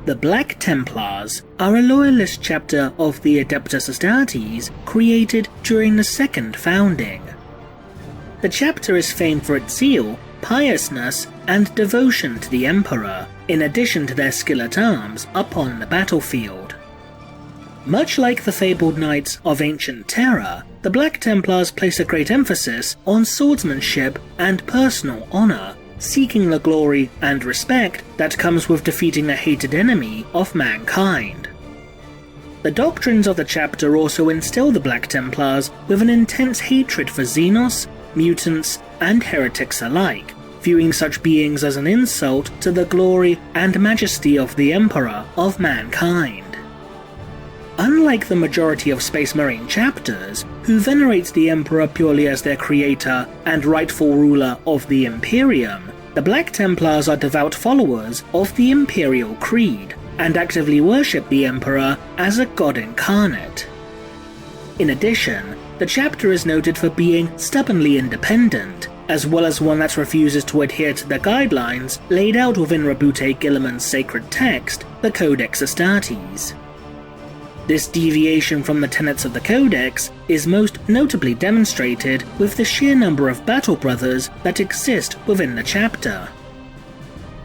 The Black Templars are a loyalist chapter of the Adeptus Astartes created during the Second Founding. The chapter is famed for its zeal, piousness, and devotion to the Emperor, in addition to their skill at arms upon the battlefield. Much like the fabled knights of ancient Terra, the Black Templars place a great emphasis on swordsmanship and personal honor, seeking the glory and respect that comes with defeating the hated enemy of mankind. The doctrines of the chapter also instill the Black Templars with an intense hatred for Xenos, mutants, and heretics alike, viewing such beings as an insult to the glory and majesty of the Emperor of mankind. Unlike the majority of Space Marine chapters, who venerate the Emperor purely as their creator and rightful ruler of the Imperium, the Black Templars are devout followers of the Imperial Creed, and actively worship the Emperor as a god incarnate. In addition, the chapter is noted for being stubbornly independent, as well as one that refuses to adhere to the guidelines laid out within Rabute Guilliman's sacred text, the Codex Astartes. This deviation from the tenets of the Codex is most notably demonstrated with the sheer number of battle brothers that exist within the chapter.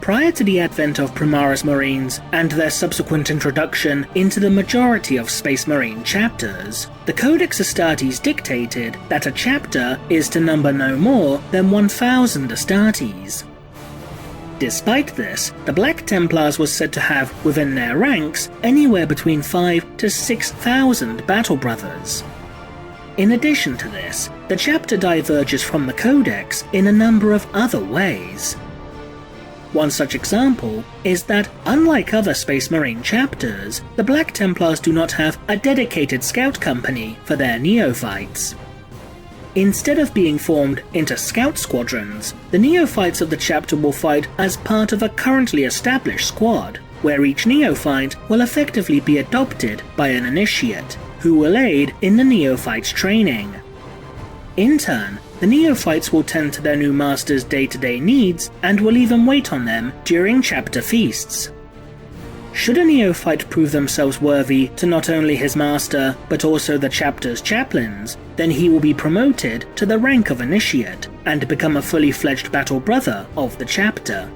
Prior to the advent of Primaris Marines and their subsequent introduction into the majority of Space Marine chapters, the Codex Astartes dictated that a chapter is to number no more than 1,000 Astartes. Despite this, the Black Templars was said to have within their ranks anywhere between 5,000 to 6,000 battle brothers. In addition to this, the chapter diverges from the Codex in a number of other ways. One such example is that, unlike other Space Marine chapters, the Black Templars do not have a dedicated scout company for their neophytes. Instead of being formed into scout squadrons, the neophytes of the chapter will fight as part of a currently established squad, where each neophyte will effectively be adopted by an initiate, who will aid in the neophytes' training. In turn, the neophytes will tend to their new master's day-to-day needs and will even wait on them during chapter feasts. Should a neophyte prove themselves worthy to not only his master, but also the chapter's chaplains, then he will be promoted to the rank of initiate, and become a fully fledged battle brother of the chapter.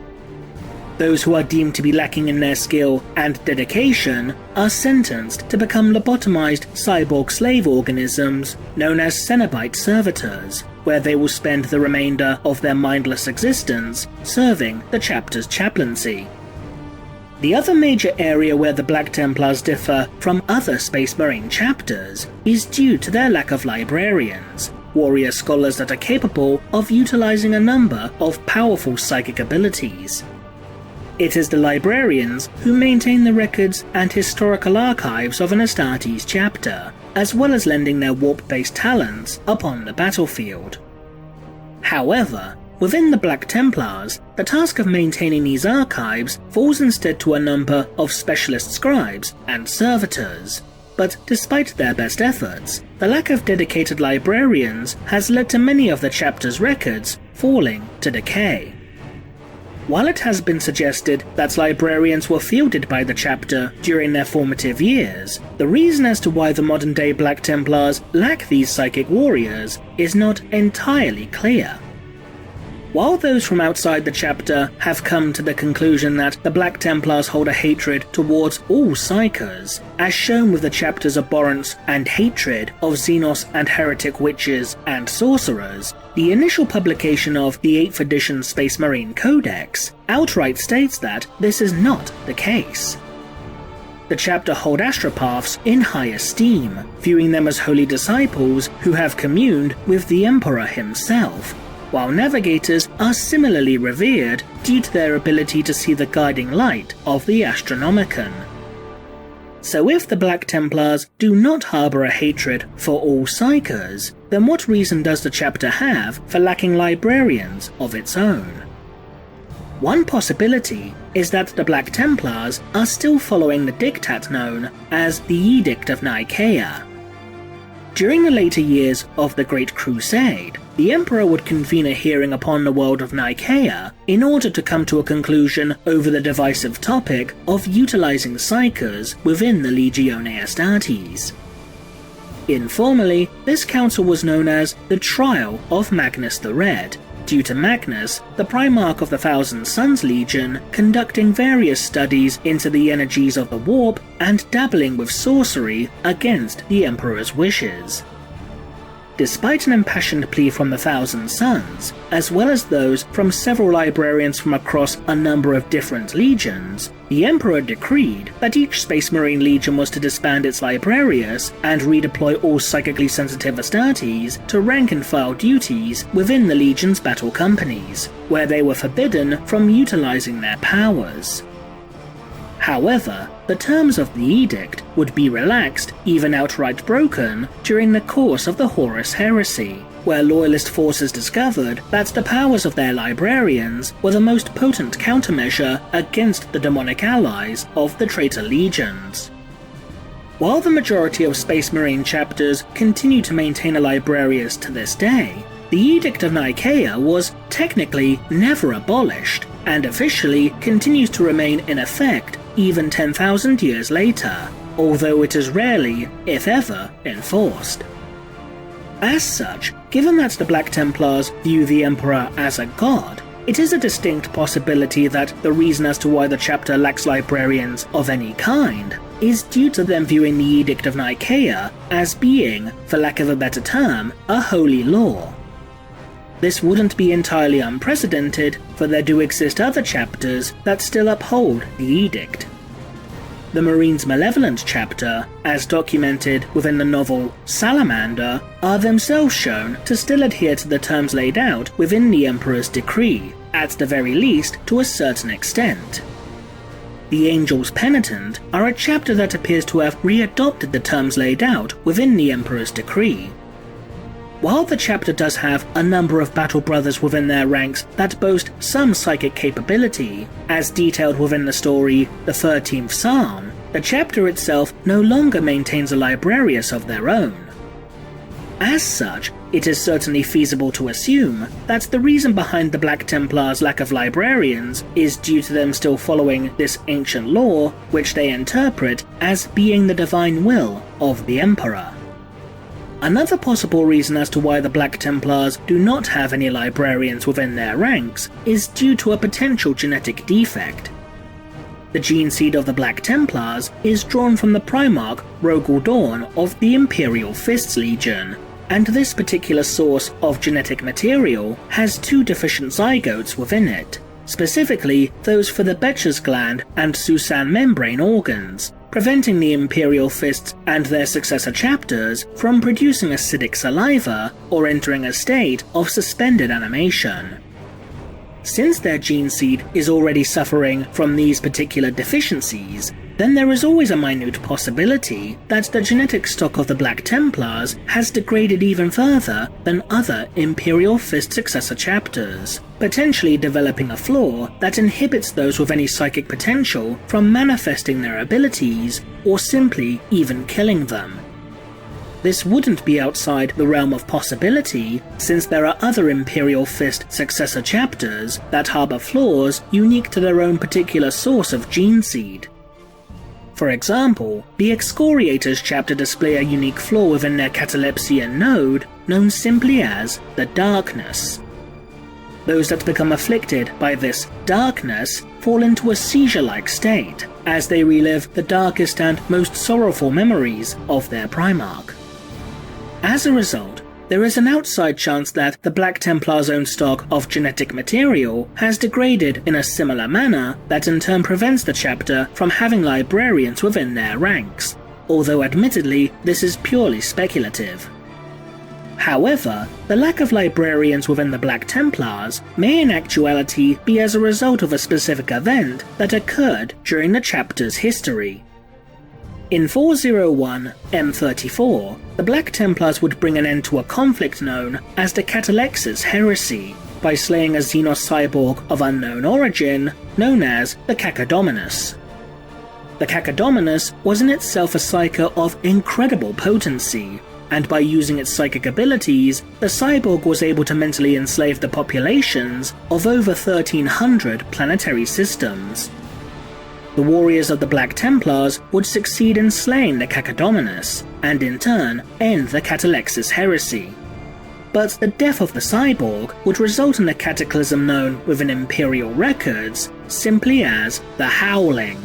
Those who are deemed to be lacking in their skill and dedication are sentenced to become lobotomized cyborg slave organisms known as Cenobite servitors, where they will spend the remainder of their mindless existence serving the chapter's chaplaincy. The other major area where the Black Templars differ from other Space Marine chapters is due to their lack of librarians, warrior scholars that are capable of utilizing a number of powerful psychic abilities. It is the librarians who maintain the records and historical archives of an Astartes chapter, as well as lending their warp-based talents upon the battlefield. However, within the Black Templars, the task of maintaining these archives falls instead to a number of specialist scribes and servitors. But despite their best efforts, the lack of dedicated librarians has led to many of the chapter's records falling to decay. While it has been suggested that librarians were fielded by the chapter during their formative years, the reason as to why the modern-day Black Templars lack these psychic warriors is not entirely clear. While those from outside the chapter have come to the conclusion that the Black Templars hold a hatred towards all Psykers, as shown with the chapter's abhorrence and hatred of Xenos and heretic witches and sorcerers, the initial publication of the 8th edition Space Marine Codex outright states that this is not the case. The chapter hold astropaths in high esteem, viewing them as holy disciples who have communed with the Emperor himself, while navigators are similarly revered due to their ability to see the guiding light of the Astronomicon. So if the Black Templars do not harbour a hatred for all Psykers, then what reason does the chapter have for lacking librarians of its own? One possibility is that the Black Templars are still following the diktat known as the Edict of Nicaea. During the later years of the Great Crusade, the Emperor would convene a hearing upon the world of Nicaea in order to come to a conclusion over the divisive topic of utilizing Psykers within the Legione Astartes. Informally, this council was known as the Trial of Magnus the Red, due to Magnus, the Primarch of the Thousand Suns Legion, conducting various studies into the energies of the warp and dabbling with sorcery against the Emperor's wishes. Despite an impassioned plea from the Thousand Suns, as well as those from several librarians from across a number of different legions, the Emperor decreed that each Space Marine Legion was to disband its Librarius and redeploy all psychically sensitive Astartes to rank-and-file duties within the Legion's battle companies, where they were forbidden from utilizing their powers. However, the terms of the edict would be relaxed, even outright broken, during the course of the Horus Heresy, where loyalist forces discovered that the powers of their librarians were the most potent countermeasure against the demonic allies of the traitor legions. While the majority of Space Marine chapters continue to maintain a librarius to this day, the Edict of Nicaea was technically never abolished, and officially continues to remain in effect even 10,000 years later, although it is rarely, if ever, enforced. As such, given that the Black Templars view the Emperor as a god, it is a distinct possibility that the reason as to why the chapter lacks librarians of any kind is due to them viewing the Edict of Nicaea as being, for lack of a better term, a holy law. This wouldn't be entirely unprecedented, for there do exist other chapters that still uphold the edict. The Marines' Malevolent chapter, as documented within the novel Salamander, are themselves shown to still adhere to the terms laid out within the Emperor's decree, at the very least to a certain extent. The Angels Penitent are a chapter that appears to have readopted the terms laid out within the Emperor's decree. While the chapter does have a number of battle brothers within their ranks that boast some psychic capability, as detailed within the story The 13th Psalm, the chapter itself no longer maintains a librarius of their own. As such, it is certainly feasible to assume that the reason behind the Black Templars' lack of librarians is due to them still following this ancient law, which they interpret as being the divine will of the Emperor. Another possible reason as to why the Black Templars do not have any librarians within their ranks is due to a potential genetic defect. The gene seed of the Black Templars is drawn from the Primarch Rogel Dawn of the Imperial Fists Legion, and this particular source of genetic material has two deficient zygotes within it, specifically those for the Betcher's gland and Susan membrane organs, preventing the Imperial Fists and their successor chapters from producing acidic saliva or entering a state of suspended animation. Since their gene seed is already suffering from these particular deficiencies, then there is always a minute possibility that the genetic stock of the Black Templars has degraded even further than other Imperial Fist successor chapters, potentially developing a flaw that inhibits those with any psychic potential from manifesting their abilities, or simply even killing them. This wouldn't be outside the realm of possibility, since there are other Imperial Fist successor chapters that harbor flaws unique to their own particular source of gene seed. For example, the Excoriators chapter display a unique flaw within their catalepsian node, known simply as the Darkness. Those that become afflicted by this darkness fall into a seizure-like state, as they relive the darkest and most sorrowful memories of their Primarch. As a result, there is an outside chance that the Black Templars' own stock of genetic material has degraded in a similar manner that in turn prevents the chapter from having librarians within their ranks, although admittedly this is purely speculative. However, the lack of librarians within the Black Templars may in actuality be as a result of a specific event that occurred during the chapter's history. In 401 M34, the Black Templars would bring an end to a conflict known as the Catalexis Heresy by slaying a Xenos cyborg of unknown origin known as the Cacodominus. The Cacodominus was in itself a psyker of incredible potency, and by using its psychic abilities, the cyborg was able to mentally enslave the populations of over 1,300 planetary systems. The warriors of the Black Templars would succeed in slaying the Cacodemonius, and in turn end the Catalexis heresy. But the death of the cyborg would result in a cataclysm known within Imperial records simply as the Howling.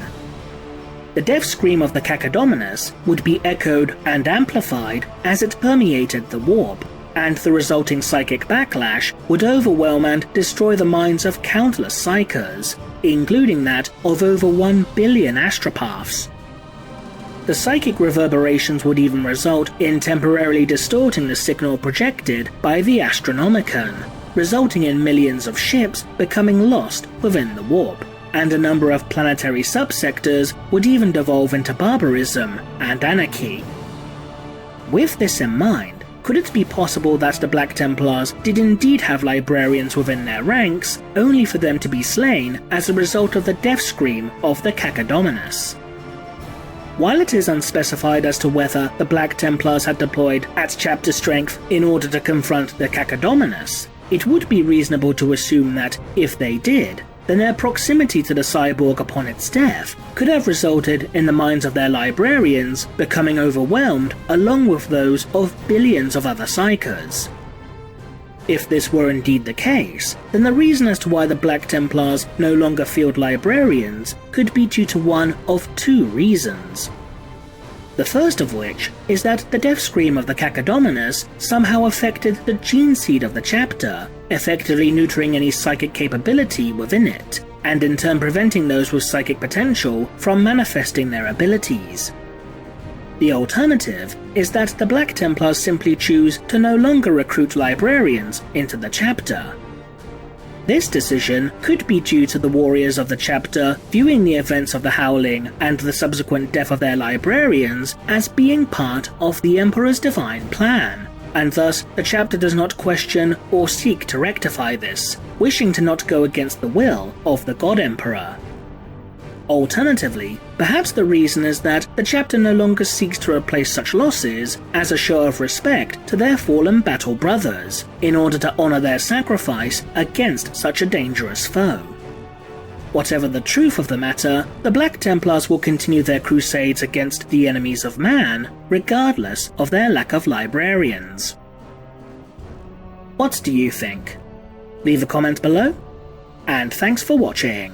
The death scream of the Cacodemonius would be echoed and amplified as it permeated the warp, and the resulting psychic backlash would overwhelm and destroy the minds of countless Psykers, including that of over 1 billion astropaths. The psychic reverberations would even result in temporarily distorting the signal projected by the Astronomicon, resulting in millions of ships becoming lost within the warp, and a number of planetary subsectors would even devolve into barbarism and anarchy. With this in mind, could it be possible that the Black Templars did indeed have librarians within their ranks, only for them to be slain as a result of the death scream of the Cacodemonius? While it is unspecified as to whether the Black Templars had deployed at chapter strength in order to confront the Cacodemonius, it would be reasonable to assume that, if they did, then their proximity to the cyborg upon its death could have resulted in the minds of their librarians becoming overwhelmed along with those of billions of other Psykers. If this were indeed the case, then the reason as to why the Black Templars no longer field librarians could be due to one of two reasons. The first of which is that the death scream of the Cacodemonius somehow affected the gene seed of the chapter, effectively neutering any psychic capability within it, and in turn preventing those with psychic potential from manifesting their abilities. The alternative is that the Black Templars simply choose to no longer recruit librarians into the chapter. This decision could be due to the warriors of the chapter viewing the events of the Howling and the subsequent death of their librarians as being part of the Emperor's divine plan, and thus the chapter does not question or seek to rectify this, wishing to not go against the will of the God Emperor. Alternatively, perhaps the reason is that the chapter no longer seeks to replace such losses as a show of respect to their fallen battle brothers, in order to honor their sacrifice against such a dangerous foe. Whatever the truth of the matter, the Black Templars will continue their crusades against the enemies of man, regardless of their lack of librarians. What do you think? Leave a comment below, and thanks for watching.